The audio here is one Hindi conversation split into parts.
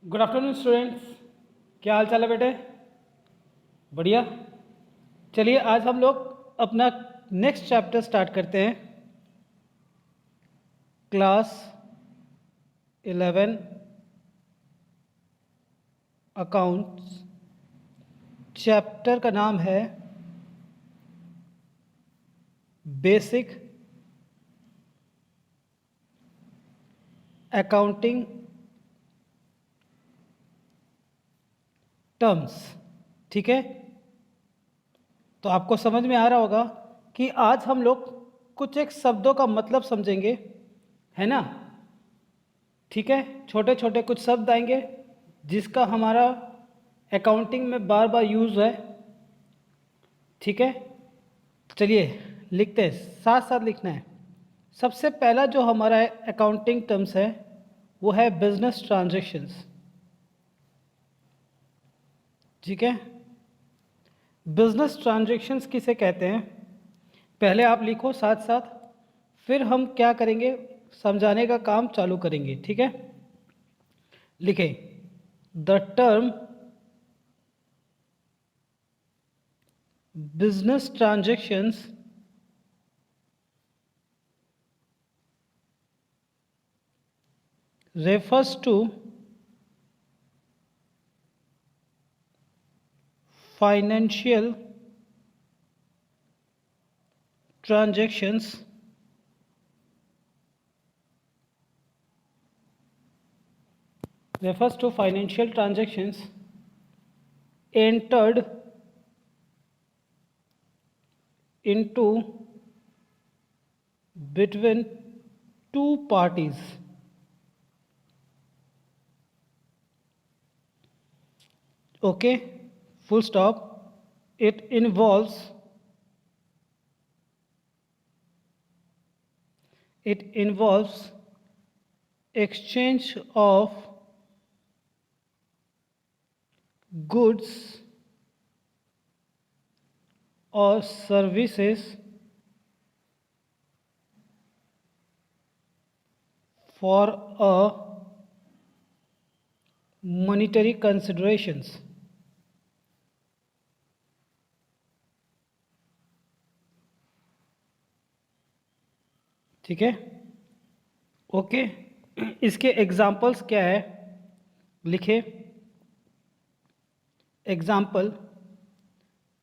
Good afternoon students. क्या हाल चाल है बेटे? बढ़िया। चलिए आज हम लोग अपना नेक्स्ट चैप्टर स्टार्ट करते हैं। Class 11 accounts. चैप्टर का नाम है बेसिक अकाउंटिंग टर्म्स। ठीक है, तो आपको समझ में आ रहा होगा कि आज हम लोग कुछ एक शब्दों का मतलब समझेंगे, है ना? ठीक है, छोटे छोटे कुछ शब्द आएंगे जिसका हमारा अकाउंटिंग में बार बार यूज़ है। ठीक है, चलिए लिखते हैं, साथ साथ लिखना है। सबसे पहला जो हमारा अकाउंटिंग टर्म्स है वो है बिजनेस ट्रांजैक्शंस। ठीक है, बिजनेस ट्रांजैक्शंस किसे कहते हैं पहले आप लिखो साथ साथ, फिर हम क्या करेंगे समझाने का काम चालू करेंगे। ठीक है, लिखें the term business transactions refers to financial transactions entered into between two parties. Okay, full stop. It involves exchange of goods or services for a monetary considerations. ठीक है, ओके। इसके एग्जाम्पल्स क्या है लिखे। Example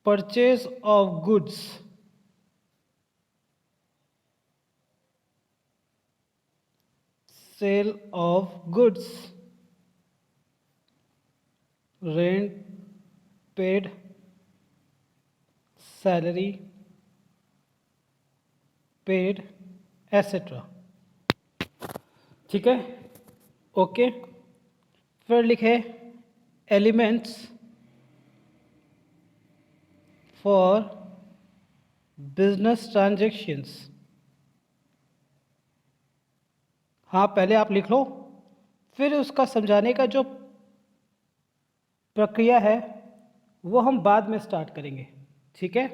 purchase of goods, sale of goods, rent paid, salary paid, etcetera. ठीक है, ओके। फिर लिखे एलिमेंट्स फॉर बिजनेस ट्रांजैक्शंस। हाँ, पहले आप लिख लो, फिर उसका समझाने का जो प्रक्रिया है वो हम बाद में स्टार्ट करेंगे। ठीक है,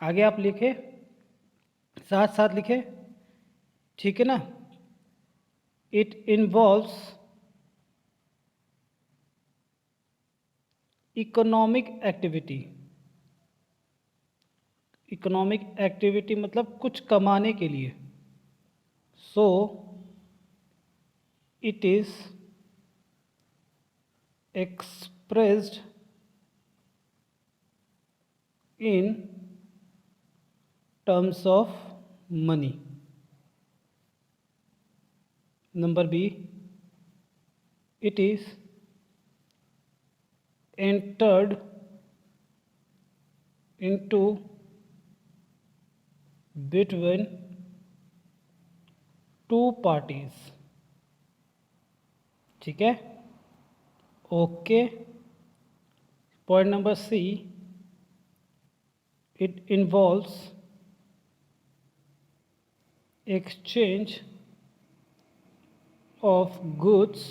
आगे आप लिखे, साथ साथ लिखे। ठीक है ना। It involves economic activity. Economic activity मतलब कुछ कमाने के लिए। So it is expressed in terms of money. Number B, it is entered into between two parties. ठीक है, okay. Point number C, it involves exchange of goods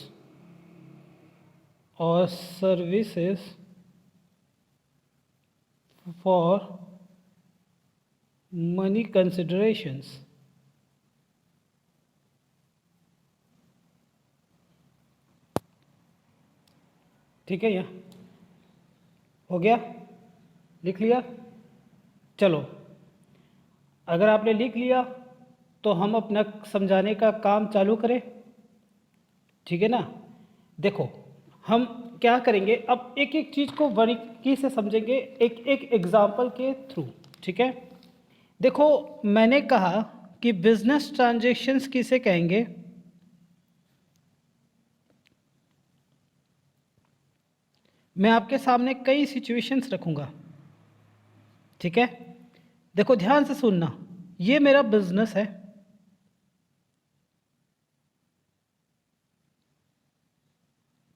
or services for money considerations. ठीक है, यहाँ हो गया, लिख लिया। चलो, अगर आपने लिख लिया तो हम अपना समझाने का काम चालू करें, ठीक है ना। देखो, हम क्या करेंगे, अब एक एक चीज़ को बारीकी से समझेंगे, एक एक एग्जाम्पल के थ्रू, ठीक है। देखो, मैंने कहा कि बिजनेस ट्रांजैक्शंस किसे कहेंगे, मैं आपके सामने कई सिचुएशंस रखूंगा, ठीक है। देखो, ध्यान से सुनना, ये मेरा बिजनेस है,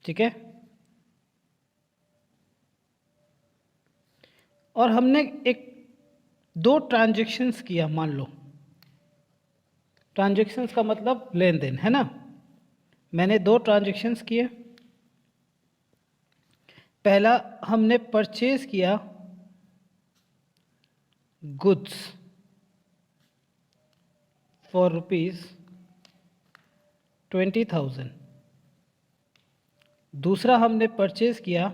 ठीक है, और हमने एक दो ट्रांजैक्शंस किया, मान लो। ट्रांजैक्शंस का मतलब लेन देन, है ना। मैंने दो ट्रांजैक्शंस किए। पहला, हमने परचेज किया गुड्स फॉर ₹20,000। दूसरा, हमने परचेज किया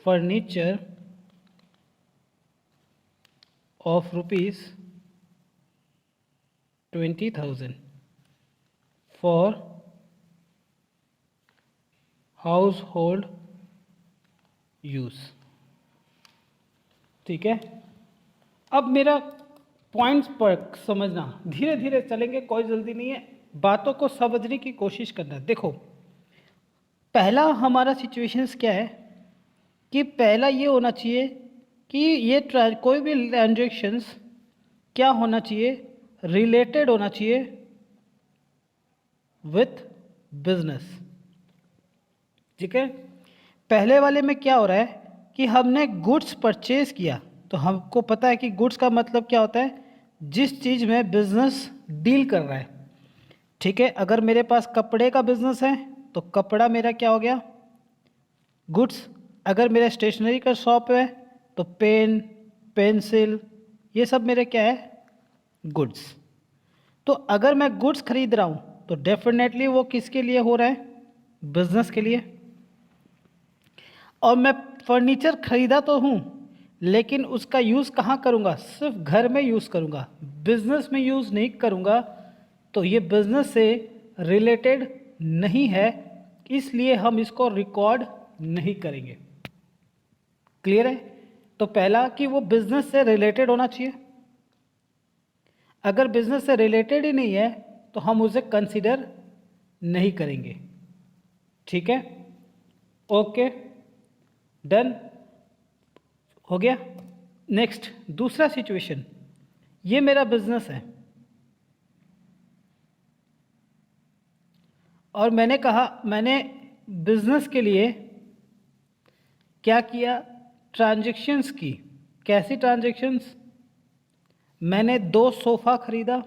furniture of ₹20,000 for house hold use, ठीक है। अब मेरा पॉइंट्स पर समझना, धीरे धीरे चलेंगे, कोई जल्दी नहीं है, बातों को समझने की कोशिश करना। देखो, पहला हमारा सिचुएशंस क्या है कि पहला ये होना चाहिए कि ये कोई भी ट्रांजैक्शंस क्या होना चाहिए, रिलेटेड होना चाहिए विथ बिजनेस, ठीक है। पहले वाले में क्या हो रहा है कि हमने गुड्स परचेज किया, तो हमको पता है कि गुड्स का मतलब क्या होता है, जिस चीज़ में बिजनेस डील कर रहा है, ठीक है। अगर मेरे पास कपड़े का बिजनेस है तो कपड़ा मेरा क्या हो गया, गुड्स। अगर मेरा स्टेशनरी का शॉप है तो पेन, पेंसिल, ये सब मेरे क्या है, गुड्स। तो अगर मैं गुड्स खरीद रहा हूँ तो डेफिनेटली वो किसके लिए हो रहा है, बिजनेस के लिए। और मैं फर्नीचर खरीदा तो हूँ, लेकिन उसका यूज़ कहाँ करूँगा, सिर्फ घर में यूज़ करूँगा, बिजनेस में यूज़ नहीं करूँगा, तो ये बिजनेस से रिलेटेड नहीं है, इसलिए हम इसको रिकॉर्ड नहीं करेंगे। क्लियर है। तो पहला कि वो बिजनेस से रिलेटेड होना चाहिए, अगर बिजनेस से रिलेटेड ही नहीं है तो हम उसे कंसीडर नहीं करेंगे, ठीक है। ओके, डन हो गया। नेक्स्ट, दूसरा सिचुएशन, ये मेरा बिजनेस है और मैंने कहा, मैंने बिजनेस के लिए क्या किया, ट्रांजैक्शंस की। कैसी ट्रांजैक्शंस, मैंने 2 सोफ़ा खरीदा,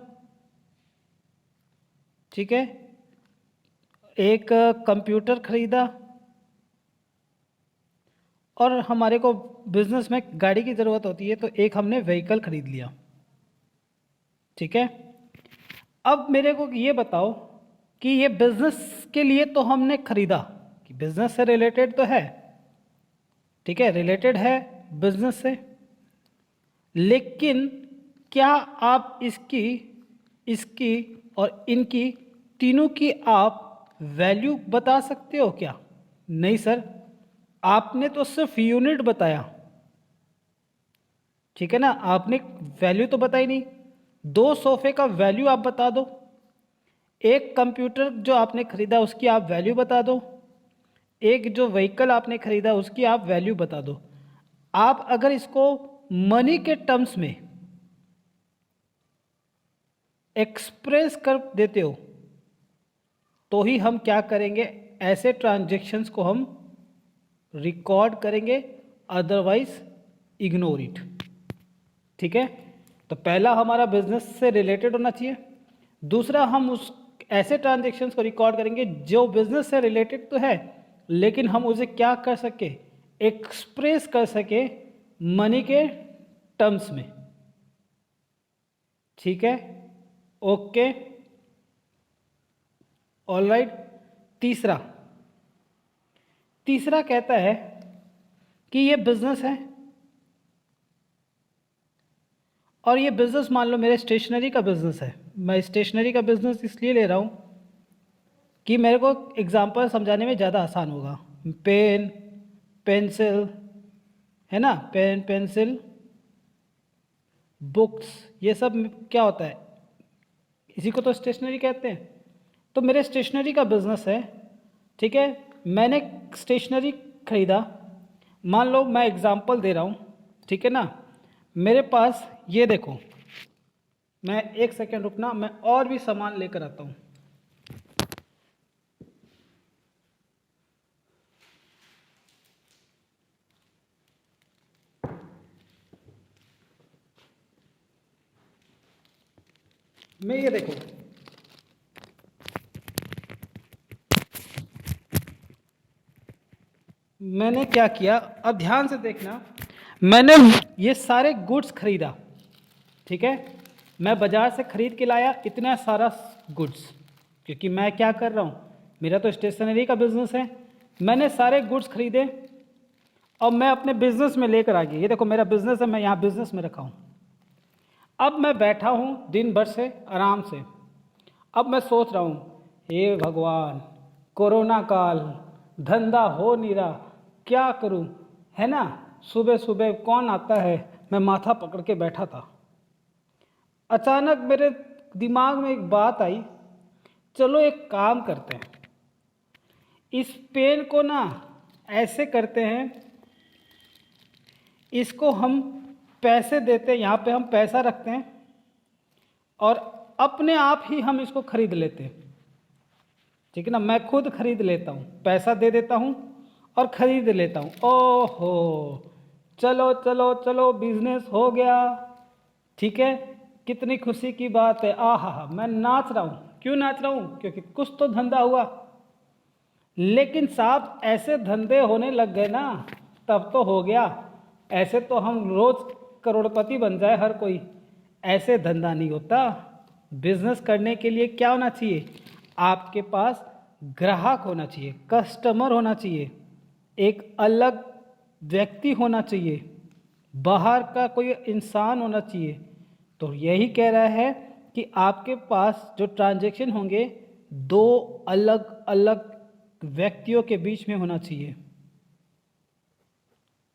ठीक है, एक कंप्यूटर खरीदा, और हमारे को बिजनेस में गाड़ी की ज़रूरत होती है तो एक हमने व्हीकल खरीद लिया, ठीक है। अब मेरे को ये बताओ कि ये बिजनेस के लिए तो हमने खरीदा, कि बिजनेस से रिलेटेड तो है, ठीक है, रिलेटेड है बिजनेस से, लेकिन क्या आप इसकी, इसकी और इनकी, तीनों की आप वैल्यू बता सकते हो क्या? नहीं सर, आपने तो सिर्फ यूनिट बताया, ठीक है ना, आपने वैल्यू तो बताई नहीं। 2 सोफे का वैल्यू आप बता दो, एक कंप्यूटर जो आपने खरीदा उसकी आप वैल्यू बता दो, एक जो व्हीकल आपने खरीदा उसकी आप वैल्यू बता दो। आप अगर इसको मनी के टर्म्स में एक्सप्रेस कर देते हो तो ही हम क्या करेंगे, ऐसे ट्रांजैक्शंस को हम रिकॉर्ड करेंगे, अदरवाइज इग्नोर इट, ठीक है। तो पहला हमारा बिजनेस से रिलेटेड होना चाहिए, दूसरा हम उस ऐसे ट्रांजैक्शंस को रिकॉर्ड करेंगे जो बिजनेस से रिलेटेड तो है, लेकिन हम उसे क्या कर सके, एक्सप्रेस कर सके मनी के टर्म्स में, ठीक है। Okay, alright. तीसरा, तीसरा कहता है कि ये बिजनेस है और ये बिजनेस मान लो मेरे स्टेशनरी का बिजनेस है। मैं स्टेशनरी का बिजनेस इसलिए ले रहा हूँ कि मेरे को एग्जाम्पल समझाने में ज़्यादा आसान होगा। पेन, पेंसिल, है ना, पेन, पेंसिल, बुक्स, ये सब क्या होता है, इसी को तो स्टेशनरी कहते हैं। तो मेरे स्टेशनरी का बिजनेस है, ठीक है। मैंने स्टेशनरी खरीदा, मान लो मैं एग्जांपल दे रहा हूँ, ठीक है ना। मेरे पास ये देखो, मैं एक सेकेंड रुकना, मैं और भी सामान लेकर आता हूँ। मैं ये देखो, मैंने क्या किया, अब ध्यान से देखना। मैंने ये सारे गुड्स खरीदा, ठीक है। मैं बाज़ार से ख़रीद के लाया इतना सारा गुड्स, क्योंकि मैं क्या कर रहा हूँ, मेरा तो स्टेशनरी का बिजनेस है। मैंने सारे गुड्स खरीदे और मैं अपने बिजनेस में लेकर आ गया। ये देखो मेरा बिजनेस है, मैं यहाँ बिजनेस में रखा हूँ। अब मैं बैठा हूँ दिन भर से आराम से। अब मैं सोच रहा हूँ, हे भगवान, कोरोना काल, धंधा हो नहीं रहा, क्या करूँ, है ना। सुबह सुबह कौन आता है, मैं माथा पकड़ के बैठा था। अचानक मेरे दिमाग में एक बात आई, चलो एक काम करते हैं, इस पेन को ना ऐसे करते हैं, इसको हम पैसे देते हैं, यहाँ पे हम पैसा रखते हैं और अपने आप ही हम इसको खरीद लेते हैं, ठीक है ना। मैं खुद खरीद लेता हूँ, पैसा दे देता हूँ और खरीद लेता हूँ। ओहो, चलो चलो चलो, बिजनेस हो गया, ठीक है। कितनी खुशी की बात है, आहा, मैं नाच रहा हूँ। क्यों नाच रहा हूँ, क्योंकि कुछ तो धंधा हुआ। लेकिन साहब ऐसे धंधे होने लग गए ना, तब तो हो गया। ऐसे तो हम रोज करोड़पति बन जाए हर कोई, ऐसे धंधा नहीं होता। बिजनेस करने के लिए क्या होना चाहिए, आपके पास ग्राहक होना चाहिए, कस्टमर होना चाहिए, एक अलग व्यक्ति होना चाहिए, बाहर का कोई इंसान होना चाहिए। तो यही कह रहा है कि आपके पास जो ट्रांजैक्शन होंगे दो अलग अलग व्यक्तियों के बीच में होना चाहिए,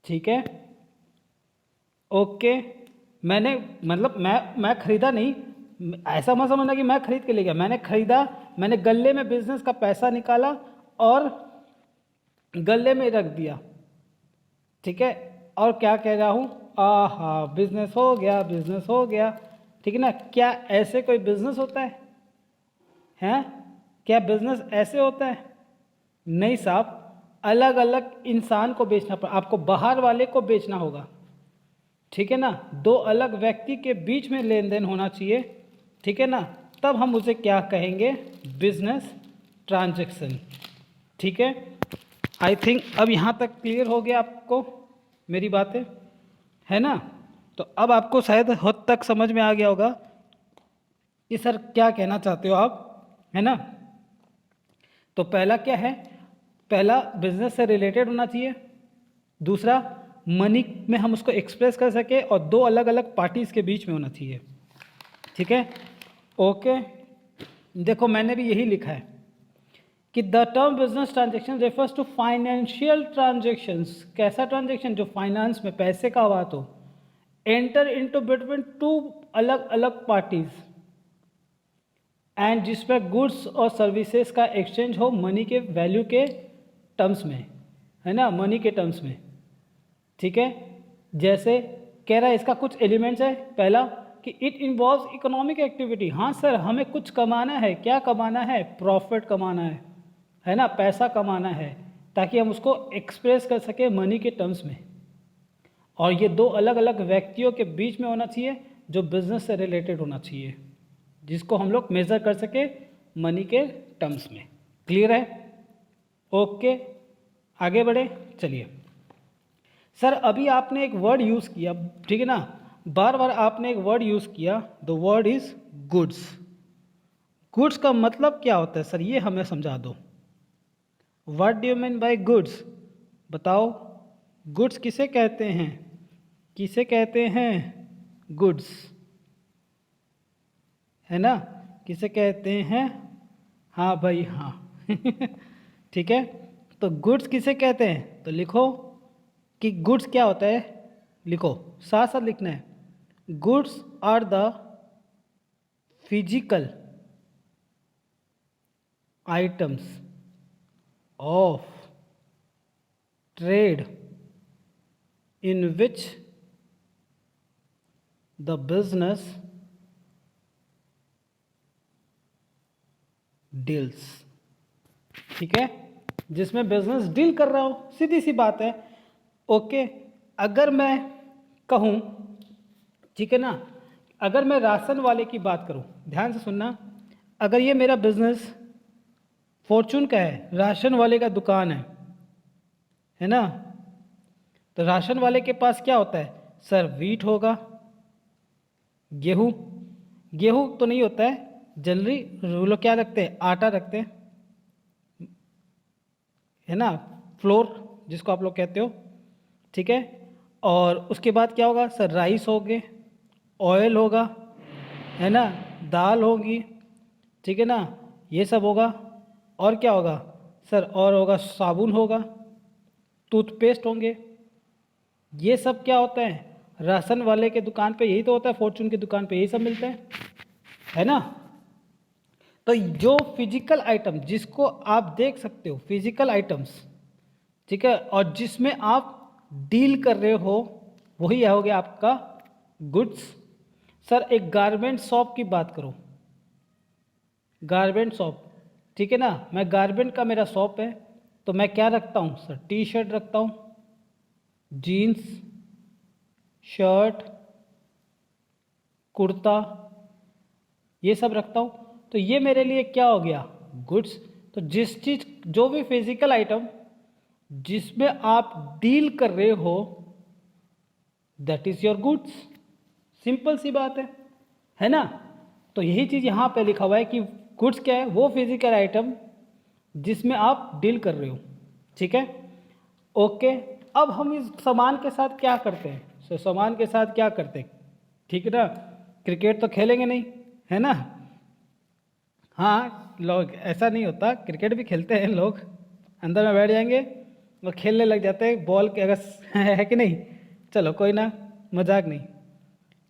ठीक है। ओके, मैंने मतलब मैं खरीदा नहीं, ऐसा मत समझना कि मैं खरीद के ले गया। मैंने खरीदा, मैंने गले में बिजनेस का पैसा निकाला और गले में रख दिया, ठीक है। और क्या कह रहा हूँ, आहा, बिजनेस हो गया, बिजनेस हो गया, ठीक है ना। क्या ऐसे कोई बिजनेस होता है, हैं? क्या बिजनेस ऐसे होता है? नहीं साहब, अलग अलग इंसान को बेचना पड़ा, आपको बाहर वाले को बेचना होगा, ठीक है ना। दो अलग व्यक्ति के बीच में लेन देन होना चाहिए, ठीक है ना। तब हम उसे क्या कहेंगे, बिजनेस ट्रांजैक्शन, ठीक है। आई थिंक अब यहाँ तक क्लियर हो गया आपको मेरी बातें, है ना। तो अब आपको शायद हद तक समझ में आ गया होगा कि सर क्या कहना चाहते हो आप, है ना। तो पहला क्या है, पहला बिजनेस से रिलेटेड होना चाहिए, दूसरा मनी में हम उसको एक्सप्रेस कर सके, और दो अलग अलग पार्टीज के बीच में होना चाहिए, ठीक है। ओके, देखो मैंने भी यही लिखा है कि the term business transaction refers to financial transactions. कैसा ट्रांजेक्शन, जो फाइनेंस में पैसे का बात हो, एंटर इनटू बिटवीन टू अलग अलग पार्टीज, एंड जिसमें गुड्स और सर्विसेज का एक्सचेंज हो मनी के वैल्यू के टर्म्स में, है ना, मनी के टर्म्स में, ठीक है। जैसे कह रहा है इसका कुछ एलिमेंट्स है, पहला कि इट इन्वॉल्व्स इकोनॉमिक एक्टिविटी। हाँ सर, हमें कुछ कमाना है, क्या कमाना है, प्रॉफिट कमाना है ना, पैसा कमाना है, ताकि हम उसको एक्सप्रेस कर सके मनी के टर्म्स में। और ये दो अलग अलग व्यक्तियों के बीच में होना चाहिए, जो बिजनेस से रिलेटेड होना चाहिए, जिसको हम लोग मेजर कर सके मनी के टर्म्स में। क्लियर है? ओके, आगे बढ़े, चलिए। सर अभी आपने एक वर्ड यूज़ किया, ठीक है ना, बार बार आपने एक वर्ड यूज़ किया, the word is goods. Goods का मतलब क्या होता है सर, ये हमें समझा दो। What do you mean by goods? बताओ, गुड्स किसे कहते हैं? किसे कहते हैं? गुड्स, है ना? किसे कहते हैं? हाँ भाई हाँ। ठीक है, तो गुड्स किसे कहते हैं? तो लिखो कि गुड्स क्या होता है, लिखो, साथ साथ लिखना है। Goods are the physical items of trade in which the business deals। ठीक है, जिसमें बिजनेस डील कर रहा हो, सीधी सी बात है। ओके, अगर मैं कहूँ, ठीक है ना, अगर मैं राशन वाले की बात करूँ, ध्यान से सुनना, अगर ये मेरा बिजनेस फॉर्चून का है, राशन वाले का दुकान है ना, तो राशन वाले के पास क्या होता है? सर वीट होगा, गेहूँ, गेहूँ तो नहीं होता है, जनरली लोग क्या रखते हैं? आटा रखते हैं, है ना, फ्लोर जिसको आप लोग कहते हो। ठीक है, और उसके बाद क्या होगा? सर राइस होंगे, ऑयल होगा, है ना, दाल होगी, ठीक है ना, ये सब होगा। और क्या होगा सर? और होगा साबुन होगा, टूथपेस्ट होंगे। ये सब क्या होता है? राशन वाले के दुकान पे यही तो होता है, फॉर्चून की दुकान पे यही सब मिलता है ना। तो जो फिजिकल आइटम जिसको आप देख सकते हो, फिजिकल आइटम्स, ठीक है, और जिसमें आप डील कर रहे हो, वही हो गया आपका गुड्स। सर एक गारमेंट शॉप की बात करो, गारमेंट शॉप, ठीक है ना, मैं गारमेंट का मेरा शॉप है, तो मैं क्या रखता हूँ? सर टी शर्ट रखता हूँ, जीन्स, शर्ट, कुर्ता, ये सब रखता हूँ। तो ये मेरे लिए क्या हो गया? गुड्स। तो जिस चीज़, जो भी फिजिकल आइटम जिसमें आप डील कर रहे हो, that is your goods. Simple सी बात है ना। तो यही चीज़ यहाँ पे लिखा हुआ है कि गुड्स क्या है? वो फिजिकल आइटम जिसमें आप डील कर रहे हो। ठीक है, ओके। अब हम इस सामान के साथ क्या करते हैं? सो सामान के साथ क्या करते हैं? ठीक है ना, क्रिकेट तो खेलेंगे नहीं, है ना। हाँ, लोग ऐसा नहीं होता, क्रिकेट भी खेलते हैं लोग, अंदर में बैठ जाएंगे और खेलने लग जाते हैं बॉल के, अगर है कि नहीं। चलो कोई ना, मजाक नहीं।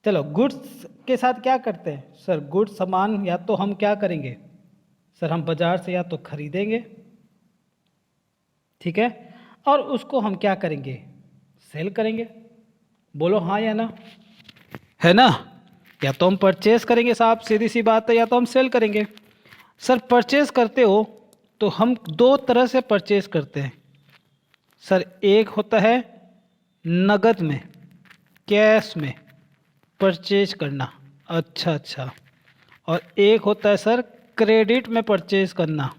चलो गुड्स के साथ क्या करते हैं? सर गुड्स सामान या तो हम क्या करेंगे? सर हम बाज़ार से या तो खरीदेंगे, ठीक है, और उसको हम क्या करेंगे? सेल करेंगे। बोलो हाँ या ना, है ना। या तो हम परचेज करेंगे साहब, सीधी सी बात है, या तो हम सेल करेंगे। सर परचेज करते हो तो हम दो तरह से परचेज करते हैं। सर एक होता है नगद में, कैश में परचेज करना, अच्छा, और एक होता है सर क्रेडिट में परचेज करना,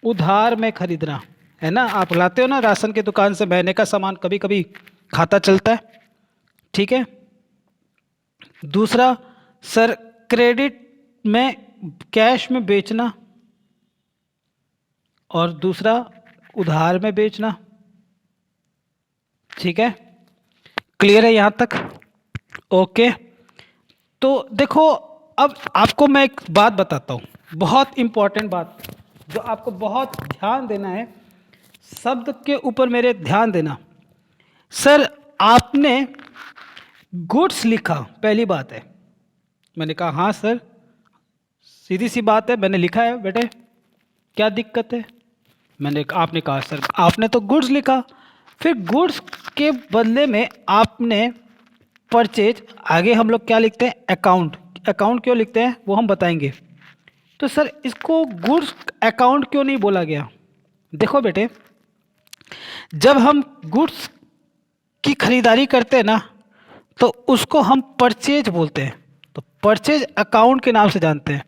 उधार में खरीदना, है ना। आप लाते हो ना राशन की दुकान से महीने का सामान, कभी कभी खाता चलता है, ठीक है। दूसरा सर क्रेडिट में, कैश में बेचना, और दूसरा उधार में बेचना। ठीक है, क्लियर है यहाँ तक? ओके। तो देखो, अब आपको मैं एक बात बताता हूँ, बहुत इंपॉर्टेंट बात, जो आपको बहुत ध्यान देना है, शब्द के ऊपर मेरे ध्यान देना। सर आपने गुड्स लिखा, पहली बात है। मैंने कहा हाँ सर, सीधी सी बात है, मैंने लिखा है बेटे, क्या दिक्कत है? आपने कहा सर आपने तो गुड्स लिखा, फिर गुड्स के बदले में आपने परचेज, आगे हम लोग क्या लिखते हैं? अकाउंट। अकाउंट क्यों लिखते हैं वो हम बताएंगे। तो सर इसको गुड्स अकाउंट क्यों नहीं बोला गया? देखो बेटे, जब हम गुड्स की खरीदारी करते हैं ना, तो उसको हम परचेज बोलते हैं, तो परचेज अकाउंट के नाम से जानते हैं,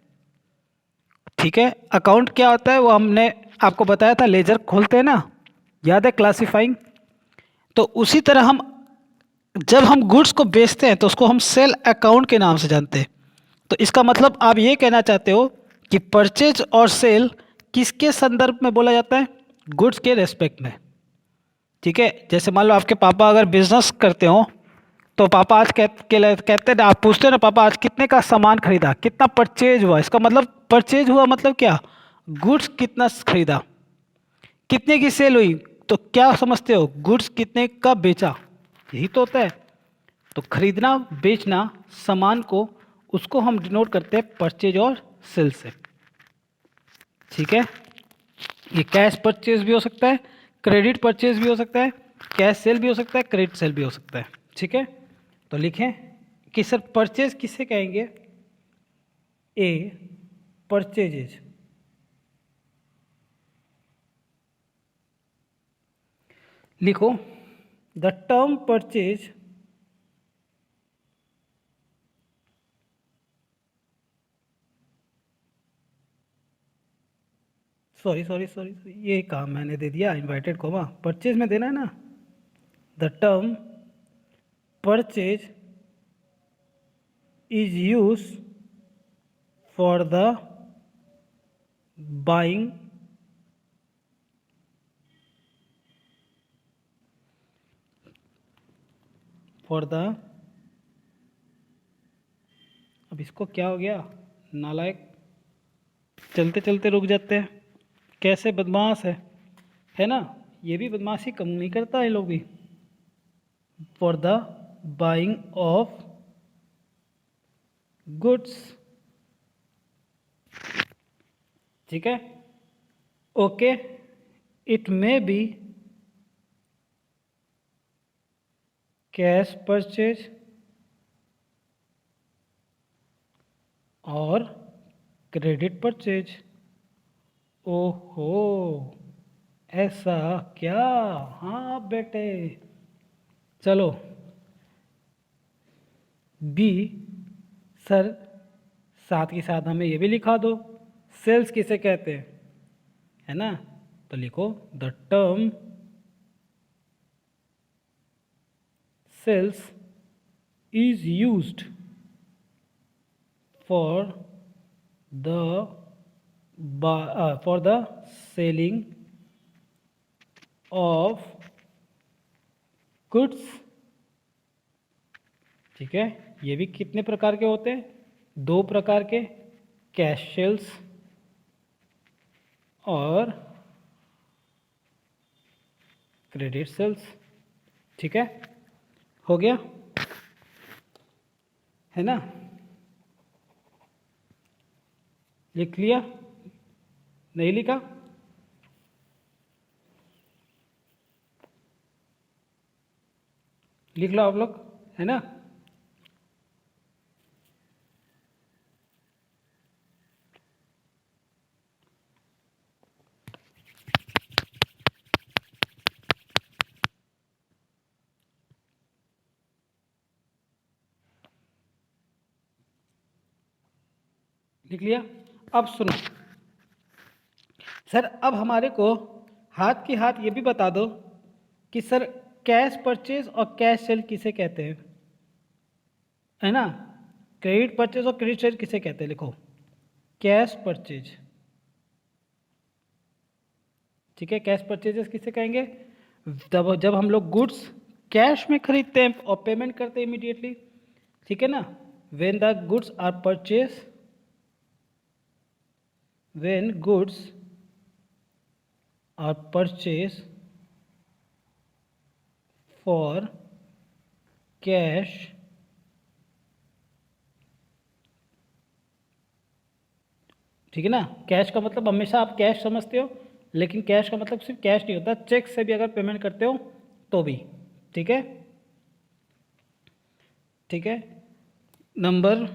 ठीक है। अकाउंट क्या होता है वो हमने आपको बताया था, लेजर खोलते हैं ना, याद है, क्लासिफाइंग। तो उसी तरह हम जब हम गुड्स को बेचते हैं तो उसको हम सेल अकाउंट के नाम से जानते हैं। तो इसका मतलब आप ये कहना चाहते हो कि परचेज और सेल किसके संदर्भ में बोला जाता है? गुड्स के रेस्पेक्ट में। ठीक है, जैसे मान लो आपके पापा अगर बिजनेस करते हो तो पापा आज कहते हैं ना, आप पूछते हो ना पापा आज कितने का सामान खरीदा, कितना परचेज हुआ, इसका मतलब परचेज हुआ मतलब क्या, गुड्स कितना खरीदा, कितने की सेल हुई, तो क्या समझते हो, गुड्स कितने का बेचा, यही तो होता है। तो खरीदना बेचना सामान को, उसको हम डिनोट करते हैं परचेज और सेल से। ठीक है, ये कैश परचेज भी हो सकता है, क्रेडिट परचेज भी हो सकता है, कैश सेल भी हो सकता है, क्रेडिट सेल भी हो सकता है। ठीक है, तो लिखें कि सर परचेज किसे कहेंगे, ए परचेजेज, लिखो the term purchase sorry sorry sorry, ये काम मैंने दे दिया इन्वर्टेड कॉमा, परचेज में देना है ना, the term purchase is used for the buying for the, अब इसको क्या हो गया, नालायक, चलते चलते रुक जाते हैं, कैसे बदमाश है ना, ये भी बदमाशी कम नहीं करता है लोग भी, for the buying of goods. ठीक है, okay, it may be cash purchase और क्रेडिट परचेज। ओहो, ऐसा क्या, हाँ बेटे, चलो बी, सर साथ के साथ हमें ये भी लिखा दो, सेल्स किसे कहते हैं, है ना, तो लिखो the term sales is used for the for the selling of goods. ठीक है, ये भी कितने प्रकार के होते हैं, दो प्रकार के, कैश सेल्स और क्रेडिट सेल्स। ठीक है, हो गया, है ना, लिख लिया, नहीं लिखा, लिख लो आप लोग, है ना, लिख लिया। अब सुनो सर, अब हमारे को हाथ के हाथ ये भी बता दो कि सर कैश परचेज और कैश सेल किसे कहते हैं, है ना, क्रेडिट परचेज और क्रेडिट सेल किसे कहते हैं, लिखो कैश परचेज। ठीक है, कैश परचेजेस किसे कहेंगे, जब जब हम लोग गुड्स कैश में खरीदते हैं और पेमेंट करते हैं इमीडिएटली। ठीक है ना, when the goods are purchase, when goods are purchase for cash ठीक है ना, कैश का मतलब हमेशा आप कैश समझते हो, लेकिन कैश का मतलब सिर्फ कैश नहीं होता, चेक से भी अगर पेमेंट करते हो तो भी। ठीक है, ठीक है, नंबर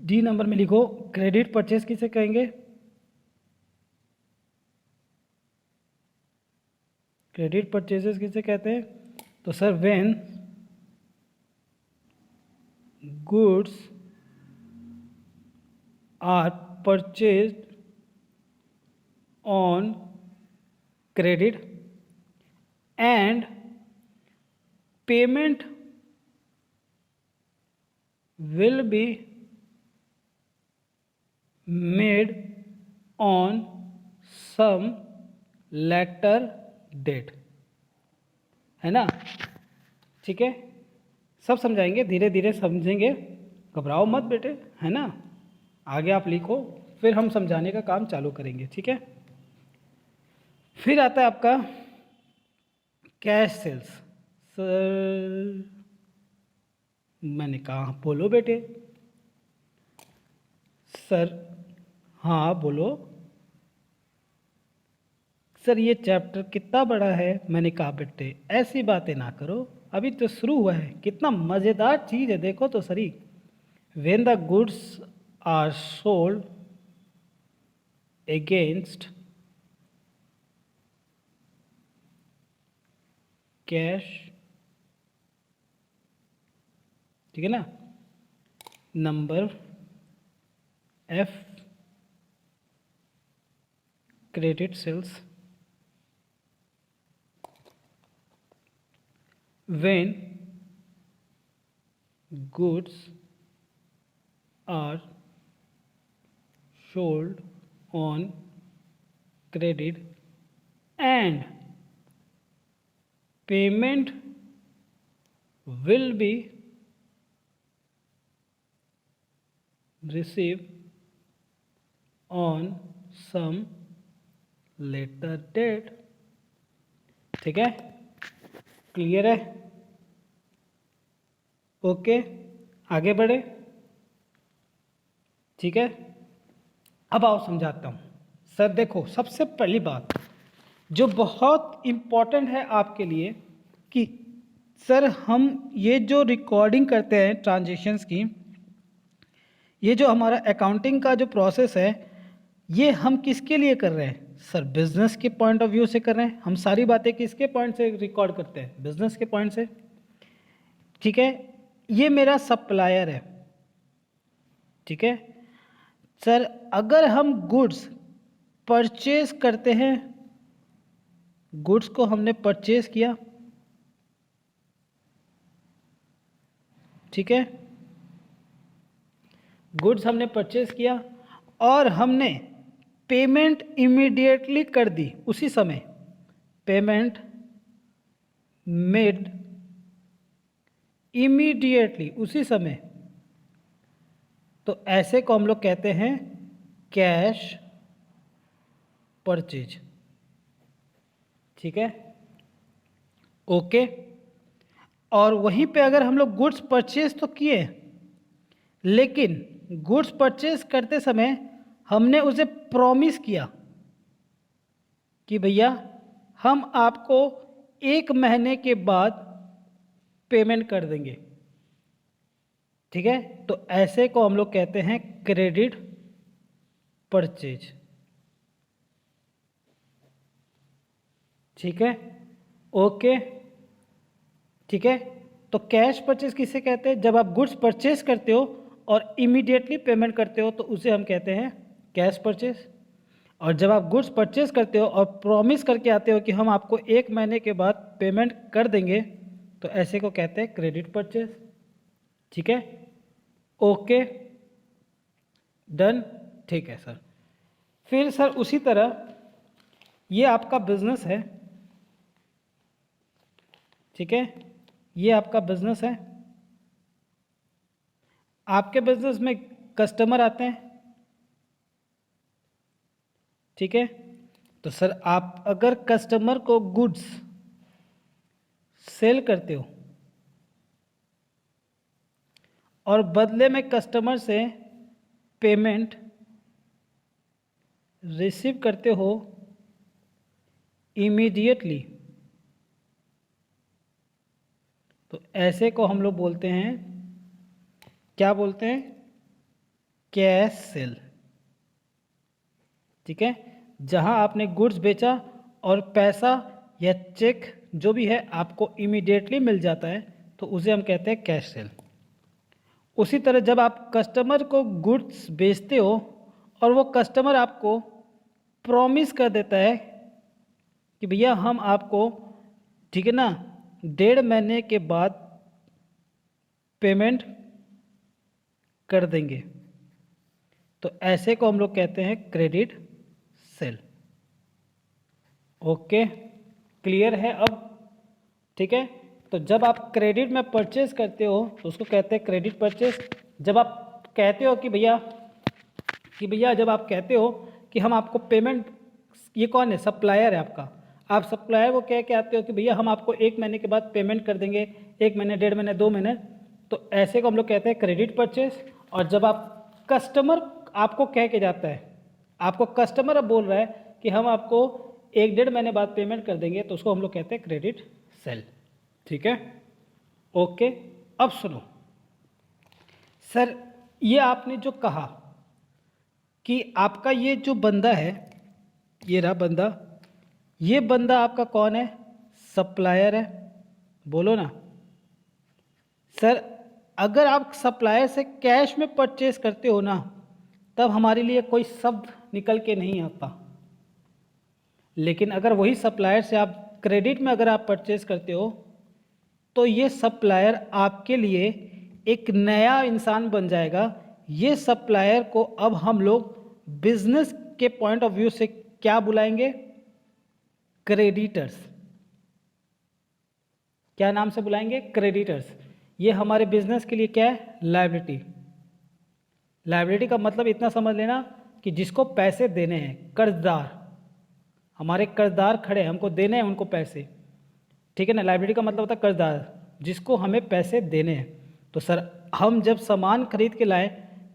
डी नंबर में लिखो क्रेडिट परचेज किसे कहेंगे, क्रेडिट परचेजेस किसे कहते हैं, तो sir when goods are purchased on credit and payment will be made on some later date, है ना। ठीक है, सब समझाएंगे, धीरे धीरे समझेंगे, घबराओ मत बेटे, है ना। आगे आप लिखो, फिर हम समझाने का काम चालू करेंगे, ठीक है। फिर आता है आपका कैश सेल्स। सर मैंने कहा बोलो बेटे। सर हाँ बोलो। सर ये चैप्टर कितना बड़ा है। मैंने कहा बेटे ऐसी बातें ना करो, अभी तो शुरू हुआ है। कितना मज़ेदार चीज़ है, देखो तो सही। When the goods are sold against cash, ठीक है ना, number F credit sales, when goods are sold on credit and payment will be received on some later date। ठीक है, क्लियर है, ओके, आगे बढ़े। ठीक है, अब आओ समझाता हूँ। सर देखो, सबसे पहली बात जो बहुत इम्पोर्टेंट है आपके लिए कि सर हम ये जो रिकॉर्डिंग करते हैं ट्रांजेक्शन्स की, ये जो हमारा अकाउंटिंग का जो प्रोसेस है, ये हम किसके लिए कर रहे हैं। सर बिजनेस के पॉइंट ऑफ व्यू से कर रहे हैं। हम सारी बातें किसके पॉइंट से रिकॉर्ड करते हैं, बिजनेस के पॉइंट से। ठीक है, ये मेरा सप्लायर है, ठीक है। सर अगर हम गुड्स परचेज करते हैं, गुड्स को हमने परचेज किया, ठीक है, गुड्स हमने परचेज किया और हमने पेमेंट इमीडिएटली कर दी, उसी समय पेमेंट मेड इमीडिएटली, उसी समय, तो ऐसे को हम लोग कहते हैं कैश परचेज। ठीक है, ओके। और वहीं पे अगर हम लोग गुड्स परचेज तो किए, लेकिन गुड्स परचेज करते समय हमने उसे प्रॉमिस किया कि भैया हम आपको 1 महीने के बाद पेमेंट कर देंगे, ठीक है, तो ऐसे को हम लोग कहते हैं क्रेडिट परचेज। ठीक है, ओके, ठीक है। तो कैश परचेज किसे कहते हैं, जब आप गुड्स परचेज करते हो और इमीडिएटली पेमेंट करते हो तो उसे हम कहते हैं कैश परचेज। और जब आप गुड्स परचेज करते हो और प्रॉमिस करके आते हो कि हम आपको 1 महीने के बाद पेमेंट कर देंगे, तो ऐसे को कहते हैं क्रेडिट परचेज। ठीक है, ओके, डन, ठीक है सर। फिर सर उसी तरह ये आपका बिजनेस है, ठीक है, ये आपका बिजनेस है। आपके बिजनेस में कस्टमर आते हैं, ठीक है, तो सर आप अगर कस्टमर को गुड्स सेल करते हो और बदले में कस्टमर से पेमेंट रिसीव करते हो इमीडिएटली, तो ऐसे को हम लोग बोलते हैं, क्या बोलते हैं, कैश सेल। ठीक है, जहां आपने गुड्स बेचा और पैसा या चेक जो भी है आपको इमीडिएटली मिल जाता है, तो उसे हम कहते हैं कैश सेल। उसी तरह जब आप कस्टमर को गुड्स बेचते हो और वो कस्टमर आपको प्रॉमिस कर देता है कि भैया हम आपको, ठीक है ना, 1.5 महीने के बाद पेमेंट कर देंगे, तो ऐसे को हम लोग कहते हैं क्रेडिट सेल। ओके, क्लियर है अब? ठीक है, तो जब आप क्रेडिट में परचेज करते हो तो उसको कहते हैं क्रेडिट परचेज। जब आप कहते हो कि भैया जब आप कहते हो कि हम आपको पेमेंट, ये कौन है? सप्लायर है आपका। आप सप्लायर को कह के आते हो कि भैया हम आपको 1 महीने के बाद पेमेंट कर देंगे, 1 महीने, 1.5 महीने, 2 महीने, तो ऐसे को हम लोग कहते हैं क्रेडिट परचेज। और जब आप कस्टमर आपको कह के जाता है, आपको कस्टमर अब बोल रहा है कि हम आपको 1-1.5 महीने बाद पेमेंट कर देंगे, तो उसको हम लोग कहते हैं क्रेडिट सेल। ठीक है, ओके। अब सुनो सर, ये आपने जो कहा कि आपका ये जो बंदा है, ये रहा बंदा, ये बंदा आपका कौन है? सप्लायर है। बोलो ना सर। अगर आप सप्लायर से कैश में परचेज करते हो ना, तब हमारे लिए कोई शब्द निकल के नहीं आता। लेकिन अगर वही सप्लायर से आप क्रेडिट में अगर आप परचेज करते हो, तो ये सप्लायर आपके लिए एक नया इंसान बन जाएगा। ये सप्लायर को अब हम लोग बिजनेस के पॉइंट ऑफ व्यू से क्या बुलाएंगे? क्रेडिटर्स। क्या नाम से बुलाएंगे? क्रेडिटर्स। ये हमारे बिजनेस के लिए क्या है? लायबिलिटी। लायबिलिटी का मतलब इतना समझ लेना कि जिसको पैसे देने हैं, कर्जदार, हमारे कर्जदार खड़े हैं, हमको देने हैं उनको पैसे। ठीक है ना? लायबिलिटी का मतलब होता है कर्जदार, जिसको हमें पैसे देने हैं। तो सर हम जब सामान खरीद के लाए,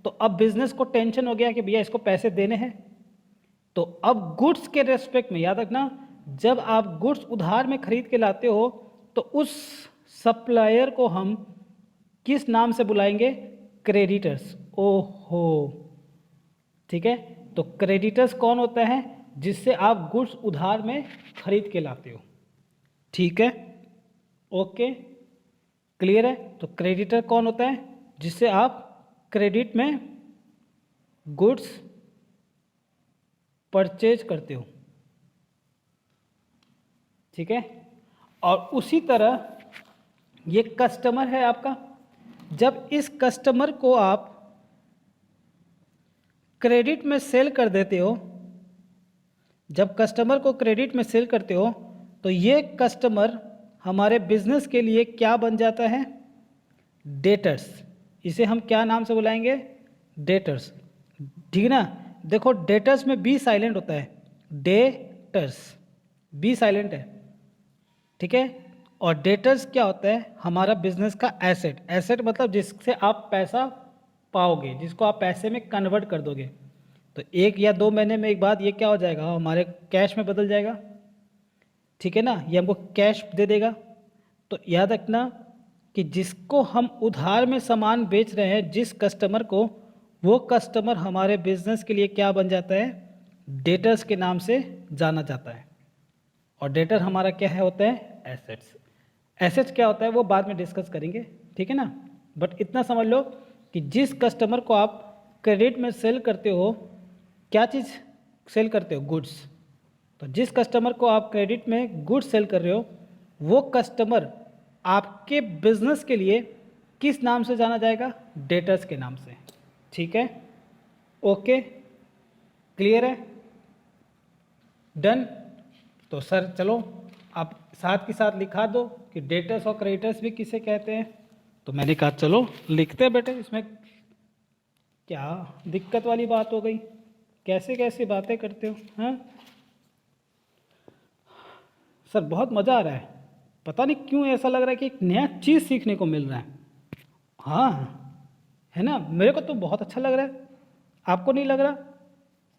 तो अब बिजनेस को टेंशन हो गया कि भैया इसको पैसे देने हैं। तो अब गुड्स के रेस्पेक्ट में याद रखना, जब आप गुड्स उधार में खरीद के लाते हो, तो उस सप्लायर को हम किस नाम से बुलाएंगे? क्रेडिटर्स। ओहो, ठीक है। तो क्रेडिटर्स कौन होता है? जिससे आप गुड्स उधार में खरीद के लाते हो। ठीक है, ओके, क्लियर है? तो क्रेडिटर कौन होता है? जिससे आप क्रेडिट में गुड्स परचेज करते हो। ठीक है, और उसी तरह ये कस्टमर है आपका। जब इस कस्टमर को आप क्रेडिट में सेल कर देते हो, जब कस्टमर को क्रेडिट में सेल करते हो, तो ये कस्टमर हमारे बिजनेस के लिए क्या बन जाता है? डेटर्स। इसे हम क्या नाम से बुलाएंगे? डेटर्स। ठीक है ना? देखो डेटर्स में बी साइलेंट होता है, डेटर्स, बी साइलेंट है। ठीक है, और डेटर्स क्या होता है? हमारा बिजनेस का एसेट। एसेट मतलब जिससे आप पैसा पाओगे, जिसको आप पैसे में कन्वर्ट कर दोगे। तो 1 या 2 महीने में एक बाद ये क्या हो जाएगा? हमारे कैश में बदल जाएगा। ठीक है ना? ये हमको कैश दे देगा। तो याद रखना कि जिसको हम उधार में सामान बेच रहे हैं, जिस कस्टमर को, वो कस्टमर हमारे बिजनेस के लिए क्या बन जाता है? डेटर्स के नाम से जाना जाता है। और डेटर हमारा क्या है? होता है एसेट्स। एसेट्स क्या होता है वो बाद में डिस्कस करेंगे। ठीक है ना? बट इतना समझ लो कि जिस कस्टमर को आप क्रेडिट में सेल करते हो, क्या चीज़ सेल करते हो? गुड्स। तो जिस कस्टमर को आप क्रेडिट में गुड्स सेल कर रहे हो, वो कस्टमर आपके बिजनेस के लिए किस नाम से जाना जाएगा? डेटर्स के नाम से। ठीक है, ओके, क्लियर है? डन? तो सर चलो आप साथ के साथ लिखा दो कि डेटर्स और क्रेडिटर्स भी किसे कहते हैं। तो मैंने कहा चलो लिखते हैं बेटे, इसमें क्या दिक्कत वाली बात हो गई? कैसे कैसे बातें करते हो? हाँ सर, बहुत मज़ा आ रहा है। पता नहीं क्यों ऐसा लग रहा है कि एक नया चीज़ सीखने को मिल रहा है। हाँ, है ना? मेरे को तो बहुत अच्छा लग रहा है। आपको नहीं लग रहा?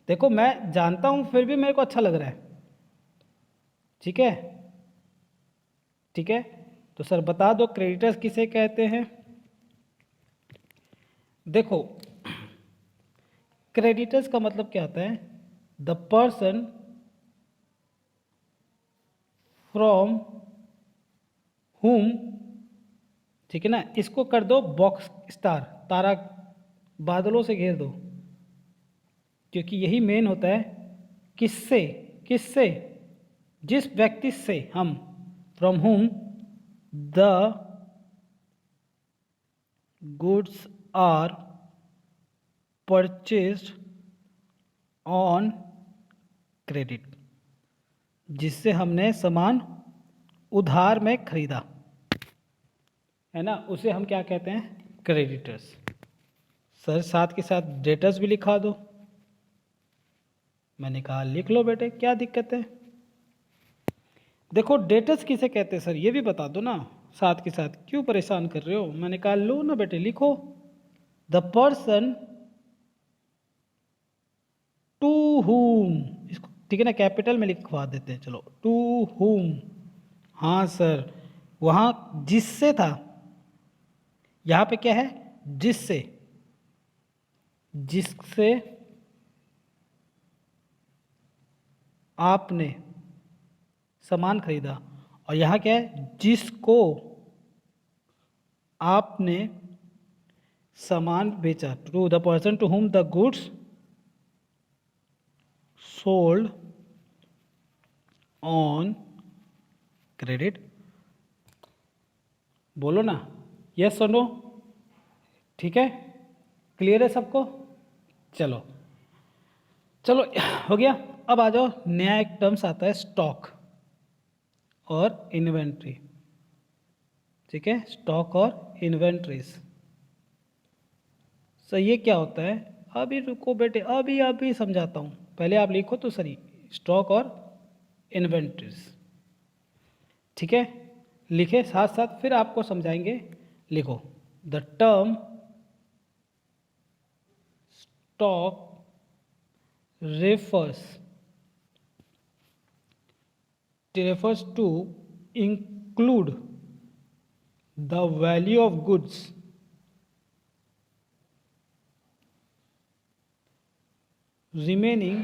देखो मैं जानता हूँ, फिर भी मेरे को अच्छा लग रहा है। ठीक है, ठीक है। तो सर बता दो क्रेडिटर्स किसे कहते हैं? देखो क्रेडिटर्स का मतलब क्या होता है? द पर्सन फ्रॉम हुम, ठीक है ना, इसको कर दो बॉक्स स्टार, तारा बादलों से घेर दो, क्योंकि यही मेन होता है। किससे? किससे? जिस व्यक्ति से हम, from whom the goods are purchased on credit. जिससे हमने सामान उधार में खरीदा, है ना, उसे हम क्या कहते हैं? क्रेडिटर्स। सर साथ के साथ डेटर्स भी लिखा दो। मैंने कहा लिख लो बेटे, क्या दिक्कत है। देखो डेटर्स किसे कहते हैं सर, ये भी बता दो ना साथ के साथ, क्यों परेशान कर रहे हो। मैंने कहा लो ना बेटे, लिखो। द पर्सन टू हुम, इसको ठीक है ना, कैपिटल में लिखवा देते हैं, चलो, टू हुम। हाँ सर, वहाँ जिससे था, यहाँ पे क्या है? जिससे, जिससे आपने सामान खरीदा, और यहाँ क्या है? जिसको आपने सामान बेचा। To the person to whom the goods sold on credit. बोलो ना, यस और नो। ठीक है, क्लियर है सबको? चलो चलो, हो गया। अब आ जाओ, नया एक टर्म्स आता है, स्टॉक और इन्वेंट्री। ठीक है, स्टॉक और इन्वेंट्रीज। सर ये क्या होता है? अभी रुको बेटे, अभी समझाता हूँ, पहले आप लिखो तो सही, स्टॉक और इन्वेंट्रीज। ठीक है, लिखे साथ साथ, फिर आपको समझाएंगे। लिखो, the term stock refers to include the value of goods remaining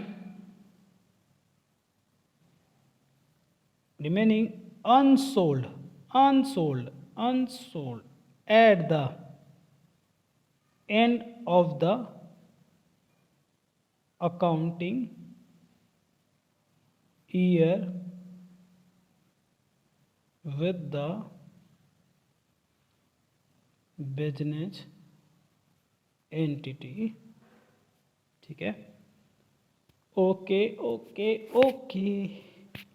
unsold at the end of the accounting year with the business entity। ठीक है, okay okay okay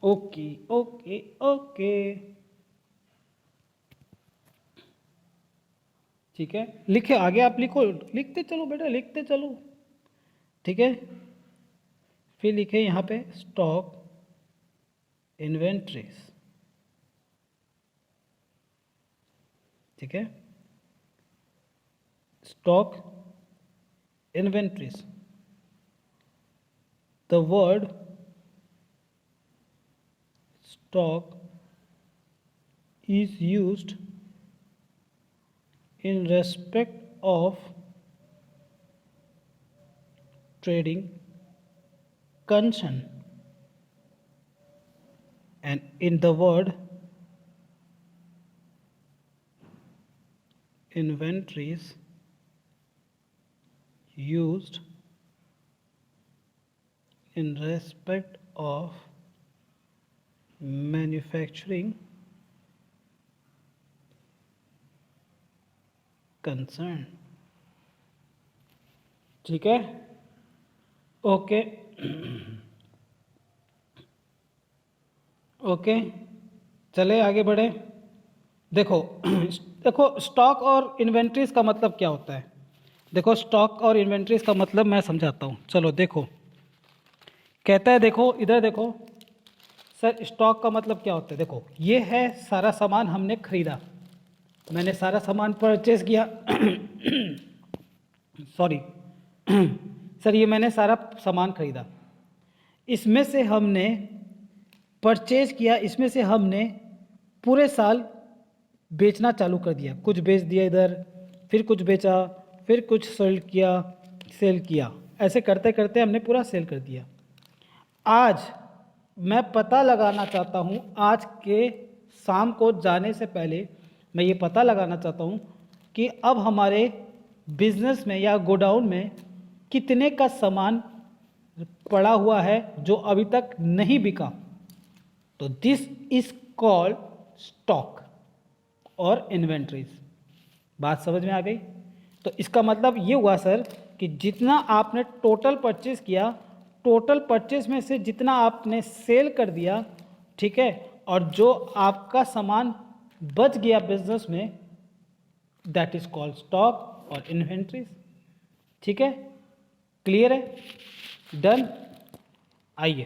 okay okay okay. ठीक है, लिखे, आगे आप लिखो, लिखते चलो बेटा, लिखते चलो। ठीक है, फिर लिखे यहाँ पे स्टॉक इन्वेंट्रीज। ठीक है, stock inventories. The word stock is used in respect of trading concern, and in the word inventories used in respect of manufacturing concern। ठीक है, ओके ओके, चले आगे बढ़े। देखो देखो, स्टॉक और इन्वेंट्रीज का मतलब क्या होता है। देखो, स्टॉक और इन्वेंट्रीज का मतलब मैं समझाता हूँ। चलो देखो, कहता है, देखो इधर देखो सर, स्टॉक का मतलब क्या होता है। देखो, ये है सारा सामान हमने खरीदा, मैंने सारा सामान परचेज किया सॉरी सर, ये मैंने सारा सामान खरीदा, इसमें से हमने परचेज किया, इसमें से हमने पूरे साल बेचना चालू कर दिया। कुछ बेच दिया इधर, फिर कुछ बेचा, फिर कुछ सेल किया, ऐसे करते करते हमने पूरा सेल कर दिया। आज मैं पता लगाना चाहता हूँ, आज के शाम को जाने से पहले मैं ये पता लगाना चाहता हूँ कि अब हमारे बिजनेस में या गोडाउन में कितने का सामान पड़ा हुआ है जो अभी तक नहीं बिका। तो दिस इज कॉल्ड स्टॉक और इन्वेंट्रीज। बात समझ में आ गई? तो इसका मतलब ये हुआ सर कि जितना आपने टोटल परचेज किया, टोटल परचेज में से जितना आपने सेल कर दिया, ठीक है। और जो आपका सामान बच गया बिजनेस में, दैट इज कॉल्ड स्टॉक और इन्वेंट्रीज। ठीक है, क्लियर है, डन। आइए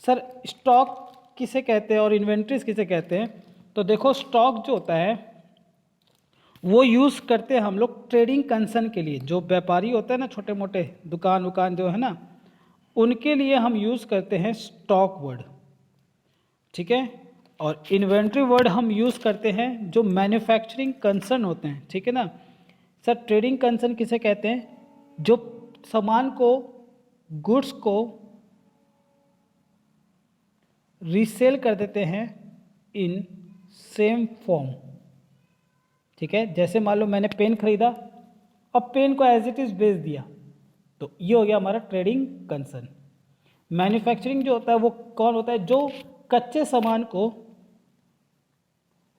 सर, स्टॉक किसे कहते हैं और इन्वेंट्रीज किसे कहते हैं? तो देखो, स्टॉक जो होता है वो यूज़ करते हैं हम लोग ट्रेडिंग कंसर्न के लिए। जो व्यापारी होते हैं ना, छोटे मोटे दुकान वुकान जो है ना, उनके लिए हम यूज़ करते हैं स्टॉक वर्ड। ठीक है। और इन्वेंट्री वर्ड हम यूज़ करते हैं जो मैन्युफैक्चरिंग कंसर्न होते हैं। ठीक है ना सर। ट्रेडिंग कंसर्न किसे कहते हैं? जो सामान को, गुड्स को रीसेल कर देते हैं इन सेम फॉर्म। ठीक है, जैसे मान लो मैंने पेन खरीदा, अब पेन को एज इट इज़ बेच दिया, तो ये हो गया हमारा ट्रेडिंग कंसर्न। मैन्युफैक्चरिंग जो होता है वो कौन होता है? जो कच्चे सामान को,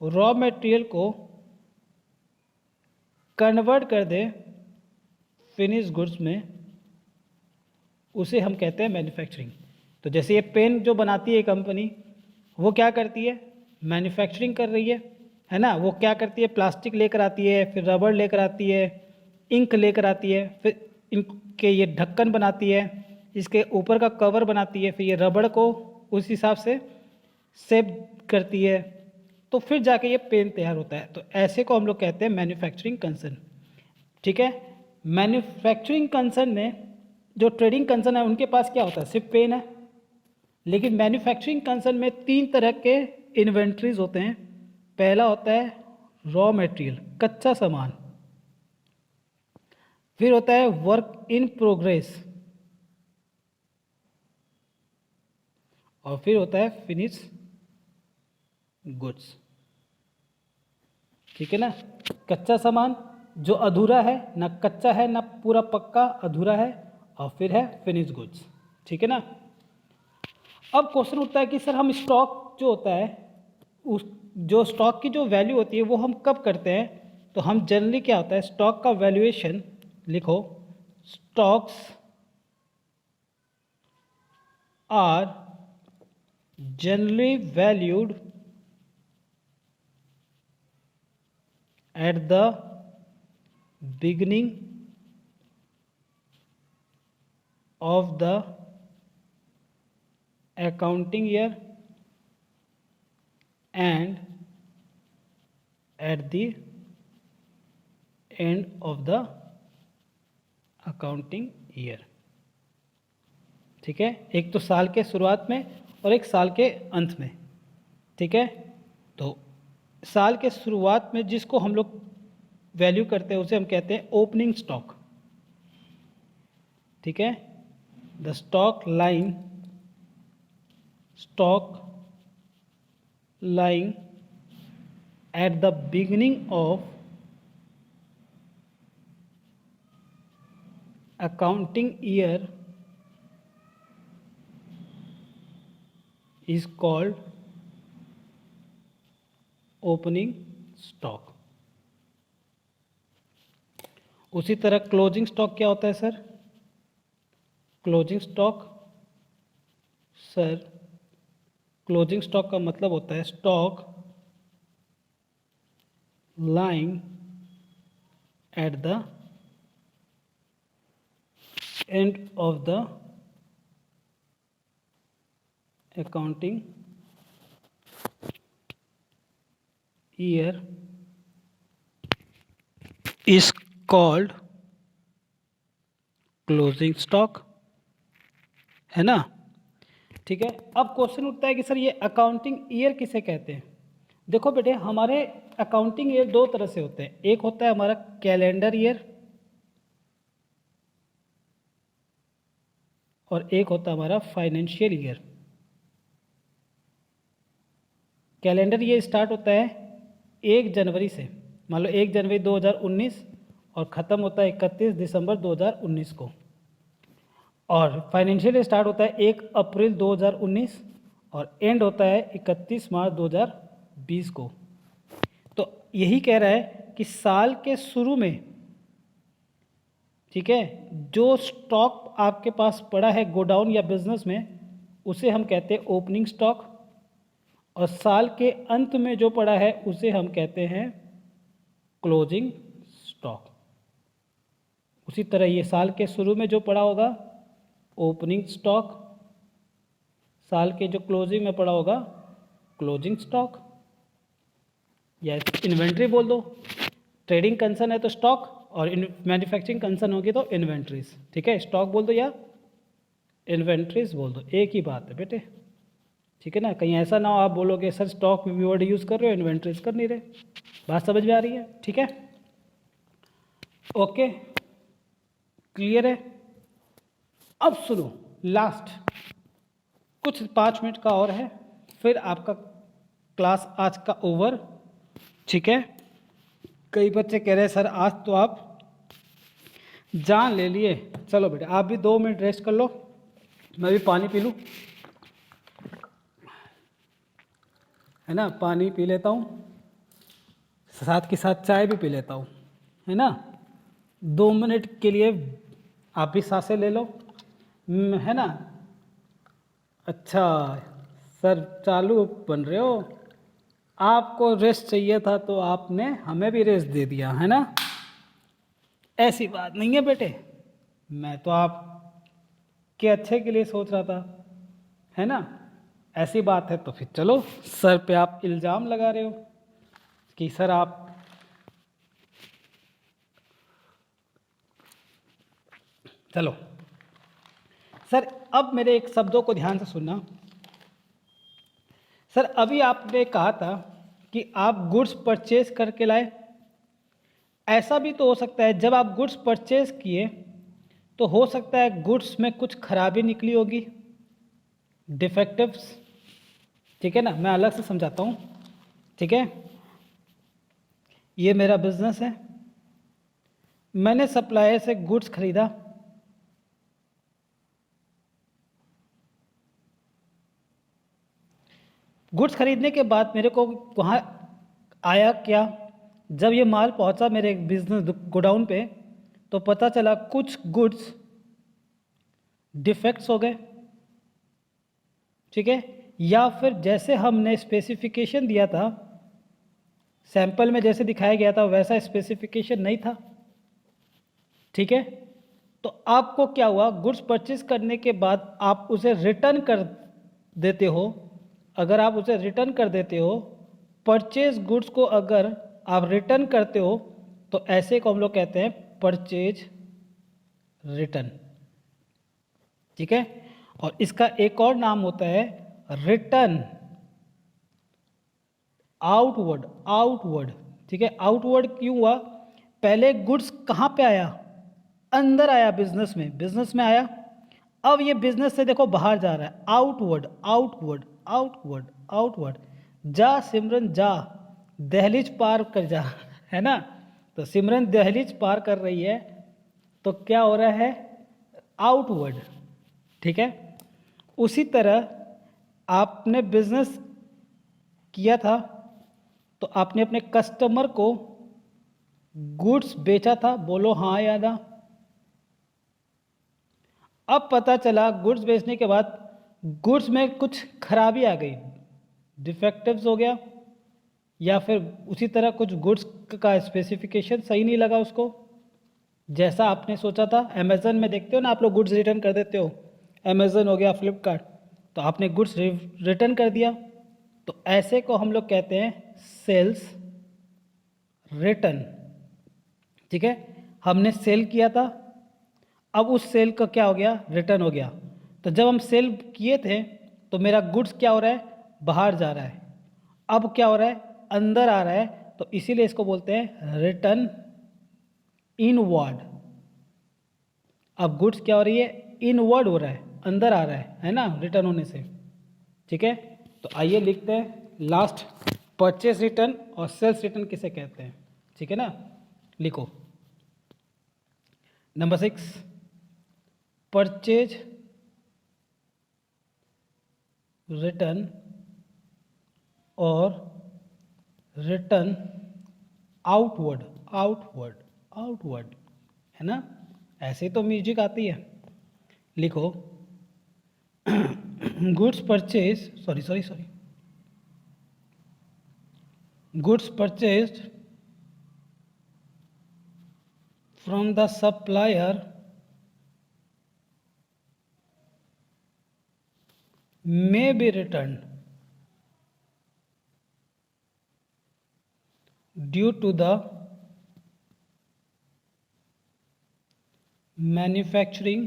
रॉ मटेरियल को कन्वर्ट कर दे फिनिश गुड्स में, उसे हम कहते हैं मैन्युफैक्चरिंग। तो जैसे ये पेन जो बनाती है कंपनी, वो क्या करती है? मैन्युफैक्चरिंग कर रही है ना। वो क्या करती है? प्लास्टिक लेकर आती है, फिर रबड़ लेकर आती है, इंक लेकर आती है, फिर इनके ये ढक्कन बनाती है, इसके ऊपर का कवर बनाती है, फिर ये रबड़ को उस हिसाब से शेप करती है, तो फिर जाके ये पेन तैयार होता है। तो ऐसे को हम लोग कहते हैं मैन्युफैक्चरिंग कंसर्न। ठीक है। मैन्युफैक्चरिंग कंसर्न में जो ट्रेडिंग कंसर्न है उनके पास क्या होता है? सिर्फ पेन है। लेकिन मैन्युफैक्चरिंग कंसर्न में 3 तरह के इन्वेंट्रीज होते हैं। पहला होता है रॉ मटेरियल, कच्चा सामान। फिर होता है वर्क इन प्रोग्रेस, और फिर होता है फिनिश गुड्स। ठीक है ना। कच्चा सामान जो अधूरा है, ना कच्चा है ना पूरा पक्का, अधूरा है, और फिर है फिनिश गुड्स। ठीक है ना। अब क्वेश्चन उठता है कि सर हम स्टॉक जो होता है, उस जो स्टॉक की जो वैल्यू होती है वो हम कब करते हैं? तो हम जनरली क्या होता है, स्टॉक का वैल्यूएशन लिखो, stocks are generally valued at the beginning of the accounting year and at the end of the accounting year। ठीक है, एक तो साल के शुरुआत में और एक साल के अंत में। ठीक है, तो साल के शुरुआत में जिसको हम लोग वैल्यू करते हैं उसे हम कहते हैं ओपनिंग स्टॉक। ठीक है, the stock lying at the beginning of accounting year is called opening stock. उसी तरह क्लोजिंग स्टॉक क्या होता है sir? Closing stock, sir closing stock का मतलब होता है stock lying at the end of the accounting year is called closing stock, है ना। ठीक है, अब क्वेश्चन उठता है कि सर ये अकाउंटिंग ईयर किसे कहते हैं? देखो बेटे, हमारे अकाउंटिंग ईयर 2 तरह से होते हैं। एक होता है हमारा कैलेंडर ईयर और एक होता है हमारा financial year. Calendar year start होता है 1 जनवरी से, मान लो 1 जनवरी 2019 और ख़त्म होता है 31 दिसंबर 2019 को। और फाइनेंशियल ईयर स्टार्ट होता है 1 अप्रैल 2019 और एंड होता है 31 मार्च 2020 को। तो यही कह रहा है कि साल के शुरू में, ठीक है, जो स्टॉक आपके पास पड़ा है गोडाउन या बिजनेस में, उसे हम कहते हैं ओपनिंग स्टॉक। और साल के अंत में जो पड़ा है उसे हम कहते हैं क्लोजिंग स्टॉक। उसी तरह ये साल के शुरू में जो पड़ा होगा ओपनिंग स्टॉक, साल के जो क्लोजिंग में पड़ा होगा क्लोजिंग स्टॉक, या इन्वेंट्री बोल दो। ट्रेडिंग कंसर्न है तो स्टॉक, और मैन्युफैक्चरिंग कंसर्न होगी तो इन्वेंट्रीज। ठीक है, स्टॉक बोल दो या इन्वेंट्रीज बोल दो, एक ही बात है बेटे। ठीक है ना, कहीं ऐसा ना हो आप बोलोगे सर स्टॉक में वर्ड यूज़ कर रहे हो इन्वेंट्रीज कर नहीं रहे। बात समझ में आ रही है? ठीक है, ओके, क्लियर है। अब सुनो, लास्ट कुछ 5 मिनट का और है, फिर आपका क्लास आज का ओवर। ठीक है, कई बच्चे कह रहे हैं सर आज तो आप जान ले लिए। चलो बेटे आप भी 2 मिनट रेस्ट कर लो, मैं भी पानी पी लूँ, है ना, पानी पी लेता हूँ, साथ के साथ चाय भी पी लेता हूँ, है ना। 2 मिनट के लिए आप भी सांसें ले लो, है ना। अच्छा सर चालू बन रहे हो, आपको रेस्ट चाहिए था तो आपने हमें भी रेस्ट दे दिया, है ना। ऐसी बात नहीं है बेटे, मैं तो आपके अच्छे के लिए सोच रहा था, है ना। ऐसी बात है तो फिर चलो, सर पे आप इल्ज़ाम लगा रहे हो कि सर आप चलो सर अब मेरे एक शब्दों को ध्यान से सुनना। सर अभी आपने कहा था कि आप गुड्स परचेज करके लाए। ऐसा भी तो हो सकता है जब आप गुड्स परचेज किए तो हो सकता है गुड्स में कुछ खराबी निकली होगी, डिफेक्टिव्स। ठीक है ना, मैं अलग से समझाता हूँ। ठीक है, ये मेरा बिजनेस है, मैंने सप्लायर से गुड्स खरीदा, गुड्स खरीदने के बाद मेरे को वहाँ आया क्या, जब ये माल पहुँचा मेरे बिजनेस गोडाउन पे तो पता चला कुछ गुड्स डिफेक्ट्स हो गए। ठीक है, या फिर जैसे हमने स्पेसिफिकेशन दिया था, सैंपल में जैसे दिखाया गया था वैसा स्पेसिफिकेशन नहीं था। ठीक है, तो आपको क्या हुआ, गुड्स परचेज करने के बाद आप उसे रिटर्न कर देते हो। अगर आप उसे रिटर्न कर देते हो, परचेज गुड्स को अगर आप रिटर्न करते हो तो ऐसे को हम लोग कहते हैं परचेज रिटर्न। ठीक है, और इसका एक और नाम होता है रिटर्न आउटवर्ड। आउटवर्ड, ठीक है, आउटवर्ड क्यों हुआ, पहले गुड्स कहाँ पे आया, अंदर आया, बिजनेस में आया। अब ये बिजनेस से देखो बाहर जा रहा है, आउटवर्ड आउटवर्ड आउटवर्ड आउटवर्ड। जा सिमरन जा, दहलीज पार कर जा, है ना। तो सिमरन दहलीज पार कर रही है तो क्या हो रहा है, आउटवर्ड। ठीक है, उसी तरह आपने बिजनेस किया था तो आपने अपने कस्टमर को गुड्स बेचा था, बोलो हाँ या ना। अब पता चला गुड्स बेचने के बाद गुड्स में कुछ खराबी आ गई, डिफेक्टिव्स हो गया, या फिर उसी तरह कुछ गुड्स का स्पेसिफिकेशन सही नहीं लगा उसको, जैसा आपने सोचा था। अमेज़न में देखते हो ना आप लोग, गुड्स रिटर्न कर देते हो, अमेज़न हो गया, फ्लिपकार्ट, तो आपने गुड्स रिटर्न कर दिया, तो ऐसे को हम लोग कहते हैं सेल्स रिटर्न। ठीक है, हमने सेल किया था, अब उस सेल का क्या हो गया, रिटर्न हो गया। तो जब हम सेल किए थे तो मेरा गुड्स क्या हो रहा है, बाहर जा रहा है, अब क्या हो रहा है, अंदर आ रहा है, तो इसीलिए इसको बोलते हैं रिटर्न इनवर्ड। अब गुड्स क्या हो रही है, इनवर्ड हो रहा है, अंदर आ रहा है ना, रिटर्न होने से। ठीक है, तो आइए लिखते हैं लास्ट, परचेज रिटर्न और सेल्स रिटर्न किसे कहते हैं। ठीक है ना, लिखो नंबर 6, परचेज रिटर्न और रिटर्न आउटवर्ड। आउटवर्ड आउटवर्ड, है ना, ऐसे तो म्यूजिक आती है। लिखो goods purchase, sorry, goods purchased from the supplier may be returned due to the manufacturing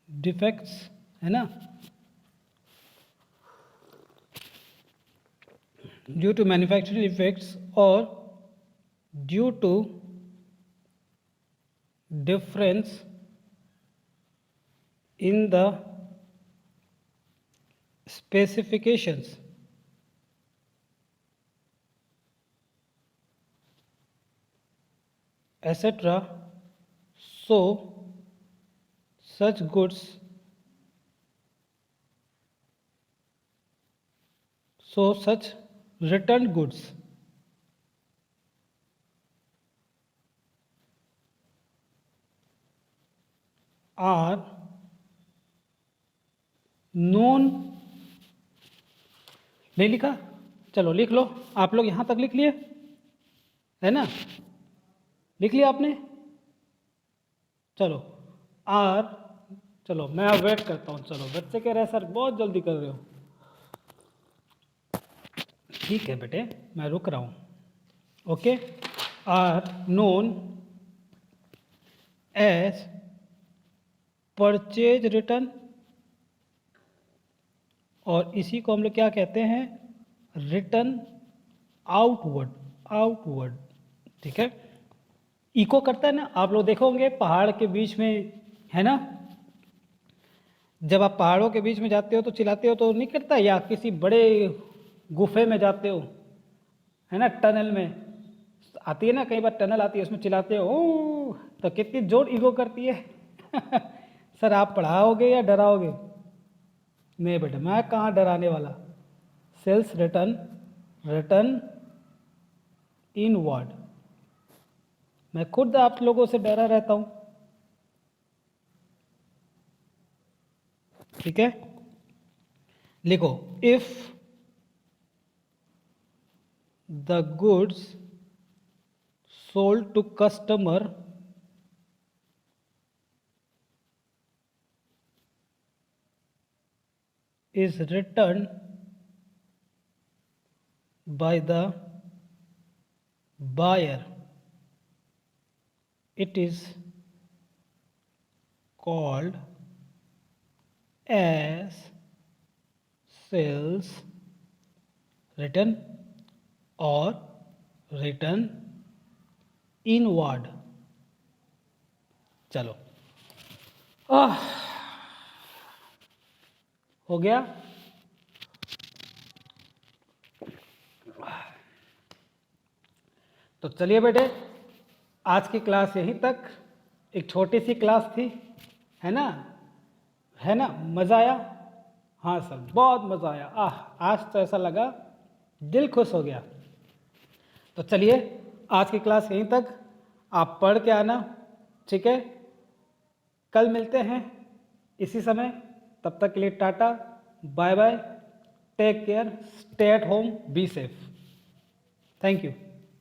defects, है ना, due to manufacturing defects or due to difference in the specifications etc. So such returned goods are known। नहीं लिखा? चलो लिख लो, आप लोग यहां तक लिख लिए है ना, लिख लिया आपने? चलो आर, चलो मैं अब वेट करता हूँ। चलो बच्चे कह रहे हैं सर बहुत जल्दी कर रहे हो। ठीक है बेटे, मैं रुक रहा हूँ। Okay, are known as purchase return, और इसी को हम लोग क्या कहते हैं? Return outward. ठीक है, इको करता है ना, आप लोग देखोगे पहाड़ के बीच में, है ना, जब आप पहाड़ों के बीच में जाते हो तो चिल्लाते हो तो नहीं करता, या किसी बड़े गुफे में जाते हो, है ना, टनल में आती है ना, कई बार टनल आती है, उसमें चिल्लाते हो ओ, तो कितनी जोर ईगो करती है। सर आप पढ़ाओगे या डराओगे? नहीं बेटा, मैं कहाँ डराने वाला। सेल्स रिटर्न इनवर्ड, मैं खुद आप लोगों से डरा रहता हूं। ठीक है, लिखो, if the goods sold to customer is returned by the buyer, it is called as sales return or return inward। चलो हो गया। तो चलिए बेटे, आज की क्लास यहीं तक, एक छोटी सी क्लास थी, है ना, है ना, मज़ा आया? हाँ सर बहुत मज़ा आया। आज तो ऐसा लगा दिल खुश हो गया। तो चलिए आज की क्लास यहीं तक, आप पढ़ के आना, ठीक है? कल मिलते हैं इसी समय, तब तक के लिए tata bye bye, take care, stay at home, be safe. Thank you.